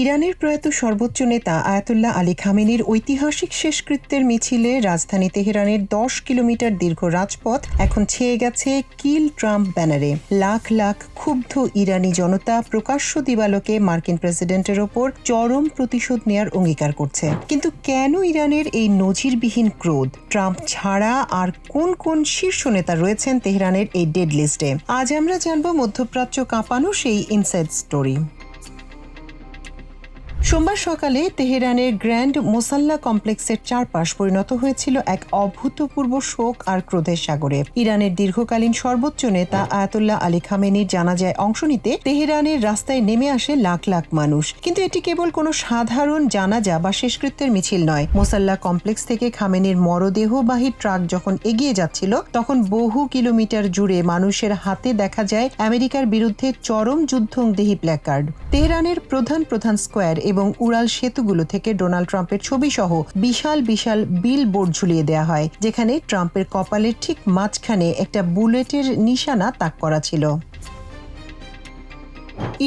ইরানের প্রয়াত সর্বোচ্চ নেতা আয়াতুল্লাহ আলী খামেনির ঐতিহাসিক শেষকৃত্যের মিছিলে রাজধানী তেহরানের 10 কিলোমিটার দীর্ঘ রাজপথ এখন ছেয়ে গেছে কিল ট্রাম্প ব্যানারে। লাখ লাখ ক্ষুব্ধ ইরানি জনতা প্রকাশ্য দিবালোকে মার্কিন প্রেসিডেন্টের ওপর চরম প্রতিশোধ নেয়ার অঙ্গীকার করছে। কিন্তু কেন ইরানের এই নজিরবিহীন ক্রোধ? ট্রাম্প ছাড়া আর কোন কোন শীর্ষ নেতা রয়েছেন তেহরানের এই ডেড লিস্টে? আজ আমরা জানব মধ্যপ্রাচ্য কাঁপানো সেই ইনসাইড স্টোরি। সোমবার সকালে তেহরানের গ্র্যান্ড মোসাল্লা কমপ্লেক্সের চারপাশ পরিণত হয়েছিল এক অভূতপূর্ব শোক আর ক্রোধের সাগরে। ইরানের দীর্ঘকালীন সর্বোচ্চ নেতা আয়াতুল্লাহ আলী খামেনির জানাজায় অংশ নিতে তেহরানের রাস্তায় নেমে আসে লাখ লাখ মানুষ। কিন্তু এটি কেবল কোনো সাধারণ জানাজা বা শেষকৃত্যের মিছিল নয়। মোসাল্লা কমপ্লেক্স থেকে খামেনির মরদেহবাহী ট্রাক যখন এগিয়ে যাচ্ছিল, তখন বহু কিলোমিটার জুড়ে মানুষের হাতে দেখা যায় আমেরিকার বিরুদ্ধে চরম যুদ্ধংদেহী প্ল্যাকার্ড। তেহরানের প্রধান প্রধান স্কোয়ার এবং উড়াল সেতুগুলো থেকে ডোনাল্ড ট্রাম্পের ছবি সহ বিশাল বিশাল বিল বোর্ড ঝুলিয়ে দেওয়া হয়, যেখানে ট্রাম্পের কপালের ঠিক মাঝখানে একটা বুলেটের নিশানা তাক করা ছিল।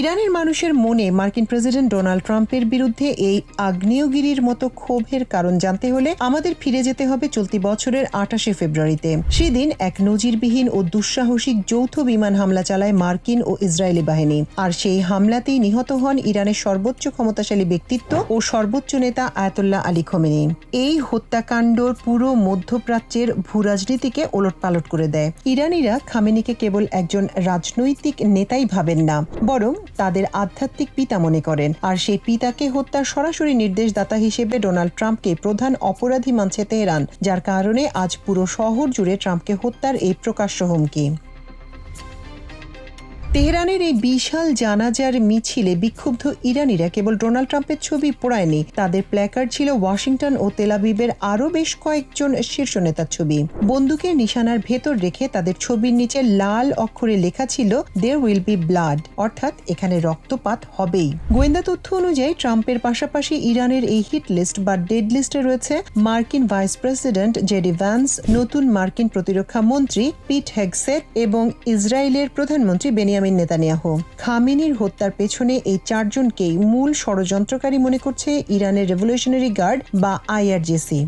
ইরানের মানুষের মনে মার্কিন প্রেসিডেন্ট ডোনাল্ড ট্রাম্পের বিরুদ্ধে এই আগ্নেয়গিরির মতো ক্ষোভের কারণ জানতে হলে আমাদের ফিরে যেতে হবে চলতি বছরের 28 ফেব্রুয়ারিতে। সেদিন এক নজিরবিহীন ও দুঃসাহসিক যৌথ বিমান হামলা চালায় মার্কিন ও ইসরায়েলি বাহিনী। আর সেই হামলাতেই নিহত হন ইরানের সর্বোচ্চ ক্ষমতাশালী ব্যক্তিত্ব ও সর্বোচ্চ নেতা আয়াতুল্লাহ আলী খামেনি। এই হত্যাকাণ্ড পুরো মধ্যপ্রাচ্যের ভূরাজনীতিকে ওলটপালট করে দেয়। ইরানিরা খামেনিকে কেবল একজন রাজনৈতিক নেতাই ভাবেন না, বরং তাদের আধ্যাত্মিক পিতা মনে করেন। আর সেই পিতাকে হত্যার সরাসরি নির্দেশদাতা হিসেবে ডোনাল্ড ট্রাম্পকে প্রধান অপরাধী মানছে তেহরান, যার কারণে আজ পুরো শহর জুড়ে ট্রাম্পকে হত্যার এই প্রকাশ্য হুমকি। তেহরানের এই বিশাল জানাজার মিছিলে বিক্ষুব্ধ ইরানিরা কেবল ডোনাল্ড ট্রাম্পের ছবি পোড়ায়নি, তাদের প্ল্যাকার্ড ছিল ওয়াশিংটন ও তেল আবিবের আরও বেশ কয়েকজন শীর্ষ নেতার ছবি। বন্দুকের নিশানার ভেতর রেখে তাদের ছবির নিচে লাল অক্ষরে লেখা ছিল দেয়ার উইল বি ব্লাড, অর্থাৎ এখানে রক্তপাত হবেই। গোয়েন্দা তথ্য অনুযায়ী ট্রাম্পের পাশাপাশি ইরানের এই হিট লিস্ট বা ডেড লিস্টে রয়েছে মার্কিন ভাইস প্রেসিডেন্ট জেডি ভ্যান্স, নতুন মার্কিন প্রতিরক্ষা মন্ত্রী পিট হেগসেট এবং ইসরায়েলের প্রধানমন্ত্রী বেনিয়ামিন নেতানিয়াহু। খামেনির হত্যার পেছনে এই চারজনকেই মূল ষড়যন্ত্রকারী মনে করছে ইরানের রেভলিউশনারি গার্ড বা আইআরজিসি।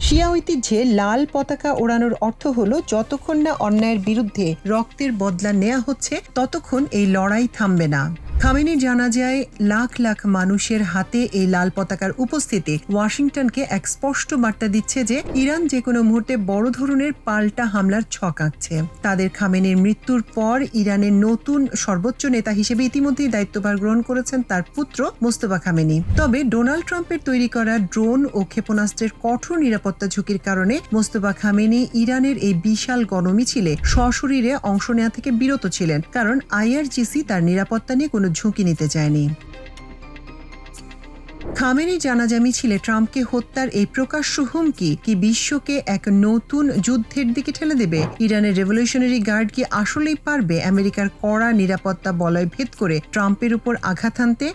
শিয়া ঐতিহ্যে লাল পতাকা ওড়ানোর অর্থ হলো যতক্ষণ না অন্যায়ের বিরুদ্ধে রক্তের বদলা নেওয়া হচ্ছে, ততক্ষণ এই লড়াই থামবে না। খামেনির জানাজায় লাখ লাখ মানুষের হাতে এই লাল পতাকার উপস্থিতি ওয়াশিংটনকে এক স্পষ্ট বার্তা দিচ্ছে যে ইরান যে কোনো মুহূর্তে বড় ধরনের পাল্টা হামলার ছক আঁকছে। তাদের খামেনির মৃত্যুর পর ইরানের নতুন সর্বোচ্চ নেতা হিসেবে ইতিমধ্যেই দায়িত্বভার গ্রহণ করেছেন তার পুত্র মোস্তফা খামেনি। তবে ডোনাল্ড ট্রাম্পের তৈরি করা ড্রোন ও ক্ষেপণাস্ত্রের কঠোর নিরাপত্তা ঝুঁকির কারণে মোস্তফা খামেনি ইরানের এই বিশাল গণমিছিলে সশরীরে অংশ নেওয়া থেকে বিরত ছিলেন, কারণ আইআরজিসি তার নিরাপত্তা নিয়ে কোনো ঝুঁকি নিতে চায়নি। খামেনি জানাজা মিছিলে ট্রাম্পকে হত্যার এই প্রকাশ্য হুমকি কি বিশ্বকে এক নতুন যুদ্ধের দিকে ঠেলে দেবে? ইরানের রেভলিউশনারি গার্ড কি আসলেই পারবে আমেরিকার কড়া নিরাপত্তা বলয় ভেদ করে ট্রাম্পের উপর আঘাত হানতে?